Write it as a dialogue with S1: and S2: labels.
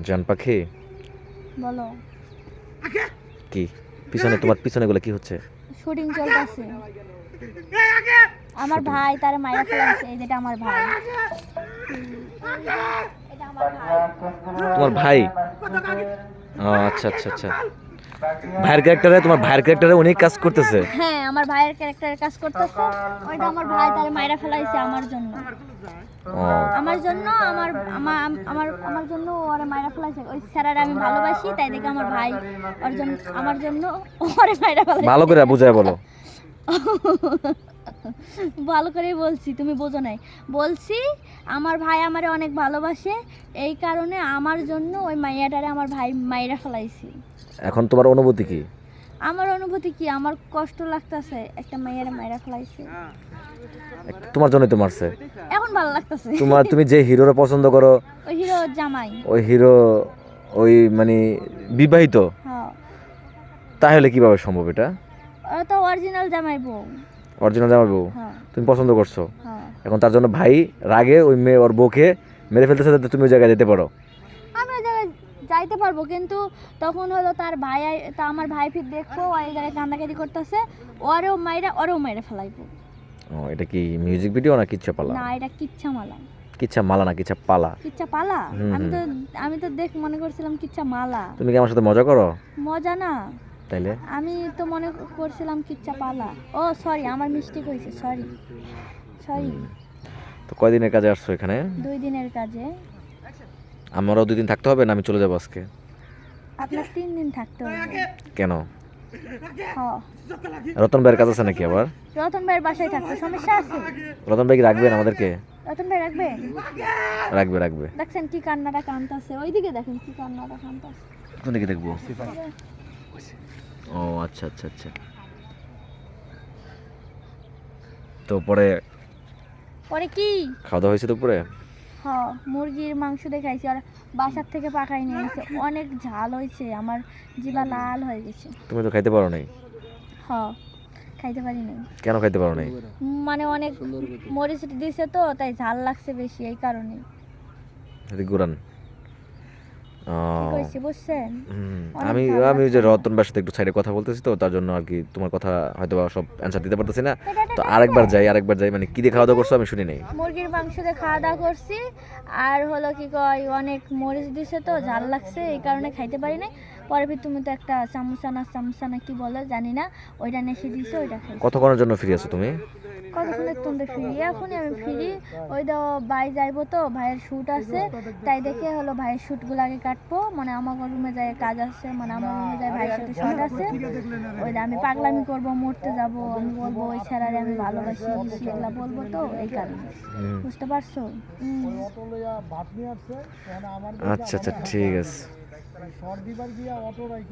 S1: জান পাখি
S2: বলো।
S1: কি পিছনে তোমার পিছনে গুলো কি হচ্ছে?
S2: শুটিং চলতেছে। আমার ভাই তার মাইরা ফেলাইছে, এই যেটা আমার ভাই। এটা আমার ভাই।
S1: তোমার ভাই? ও আচ্ছা আচ্ছা আচ্ছা, ভাইয়ের ক্যারেক্টারে, তোমার ভাইয়ের ক্যারেক্টারে উনি কাজ করতেছে?
S2: হ্যাঁ, আমার ভাইয়ের ক্যারেক্টারের কাজ করতেছে। ওইটা আমার ভাই তার মাইরা ফেলাইছে আমার জন্য।
S1: ও
S2: আমার জন্য আমার আমার আমার আমার জন্য ওরে মাইরা ফেলাইছে। ওই স্যারারে আমি ভালোবাসি, তাই দেখে আমার ভাই ওর জন্য আমার জন্য ওরে মাইরা ফেলাইছে।
S1: ভালো করে বুঝায় বলো।
S2: ভালো করেই বলছি, তুমি বোঝো নাই। বলছি আমার ভাই আমারে অনেক ভালোবাসে, এই কারণে আমার জন্য ওই মাইয়াটারে আমার ভাই মাইরা ফেলাইছি।
S1: এখন তোমার অনুভূতি কি?
S2: আমার অনুভূতি কি, আমার কষ্ট লাগতেছে, একটা মাইয়ারে মাইরা ফেলাইছে।
S1: তোমার জন্যই তো মারছে।
S2: এখন ভালো লাগতেছে।
S1: তুমি যে হিরোরে পছন্দ করো,
S2: ওই হিরো জামাই।
S1: ওই হিরো ওই মানে বিবাহিত,
S2: হ্যাঁ,
S1: তাহলে কিভাবে সম্ভব এটা?
S2: ওরা তো অরিজিনাল জামাই বউ।
S1: অরিজিনাল জামাই বউ
S2: হ্যাঁ
S1: তুমি পছন্দ করছো,
S2: হ্যাঁ।
S1: এখন তার জন্য ভাই রাগে ওই মেয়ে ওর বউকে মেরে ফেলতেছে, যাতে তুমি ওই জায়গায় যেতে পারো।
S2: আমি ওই জায়গায় যাইতে পারবো, কিন্তু তখন হলো তার ভাই তা আমার ভাই ফির দেখবো ওই জায়গায় কান্দাকাটি করতেছে, ওরেও মাইরা ফেলাইবো।
S1: ও এটা কি মিউজিক ভিডিও না কিচ্ছা পালা?
S2: না, এটা কিচ্ছা মালা।
S1: কিচ্ছা মালা না কিচ্ছা পালা?
S2: কিচ্ছা পালা।
S1: হুম,
S2: আমি তো দেখ মনে করছিলাম কিচ্ছা মালা।
S1: তুমি কি আমার সাথে মজা করো?
S2: মজা না,
S1: তাইলে
S2: আমি তো মনে করছিলাম কিচ্ছা পালা। ও সরি, আমার মিস্টেক হয়েছে, সরি সরি।
S1: তো কয়দিনের কাজে আসছো এখানে?
S2: 2 দিনের কাজে।
S1: আমারও 2 দিন থাকতে হবে না আমি চলে যাবো আজকে?
S2: আপনার 3 দিন থাকতে হবে।
S1: কেন?
S2: হ্যাঁ,
S1: রতন ভাইয়ের কাজ আছে নাকি আবার?
S2: রতন ভাইয়ের বাসায় থাকতে সমস্যা আছে?
S1: রতন ভাই কি রাখবেন আমাদেরকে?
S2: রতন ভাই রাখবেন?
S1: রাখবে রাখবে।
S2: দেখছেন কি কান্নাটা কানতাছে, ওইদিকে দেখেন কি কান্নাটা কানতাছে।
S1: কোন দিকে দেখবো? ও আচ্ছা আচ্ছা আচ্ছা। তো পরে
S2: পরে কি?
S1: খাওয়া দাওয়া হয়েছে দুপুরে?
S2: হ্যাঁ, মুরগির মাংস দিয়ে খাইছি, আর বাসার থেকে পাকাই নিয়ে এসে অনেক ঝাল হয়েছে, আমার জিভা লাল হয়ে গেছে।
S1: তুমি তো খাইতে পারো নাই?
S2: হ্যাঁ, খাইতে পারি নাই।
S1: কেন খাইতে পারো নাই?
S2: মানে অনেক মরিচ দিছে তো, তাই ঝাল লাগছে বেশি, এই কারণে।
S1: এদিকে ঘুরান। ও
S2: কি কইছি বুঝছেন? অনেক
S1: আমি
S2: ঝাল
S1: আমি ওই যে
S2: লাগছে।
S1: রতন ভাইয়ের সাথে একটু সাইডে কথা বলতেছি, তো তার জন্য আর কি তোমার কথা হয়তো বা সব অ্যান্সার দিতে পারতেছি না। তো আরেকবার যাই মানে কি দিয়ে খাওয়া দাওয়া করছো আমি শুনি নাই।
S2: মুরগির মাংস দিয়ে খাওয়া দাওয়া করছি, আর হলো কি কয় অনেক মরিচ দিছে তো ঝাল লাগছে, এই কারণে খাইতে পারি নাই। পরে ফির তুমি তো একটা চামচা না কি বলে জানি না, ওইটা নেশে দিছে, ওইটা খাইছি।
S1: কতক্ষণের জন্য ফ্রি আছো তুমি?
S2: কতক্ষণে তুমি ফ্রি? এখনই আমি ফ্রি। ওই তো ভাই যাইবো, তো ভাইয়ের শ্যুট আছে, তাই দেখে হলো ভাইয়ের শ্যুটগুলো আগে কাটবো। মানে আমার রুমে যায় কাজ আছে, মানে আমার রুমে যায় ভাইয়ের সাথে শ্যুট আছে। ওইটা আমি পাগলামি করবো, মরতে যাব, আমি বলবো ওই ছেড়ারে আমি ভালোবাসি, এগুলা বলবো, তো এই কারণে। বুঝতে পারছো?
S1: আচ্ছা আচ্ছা ঠিক আছে।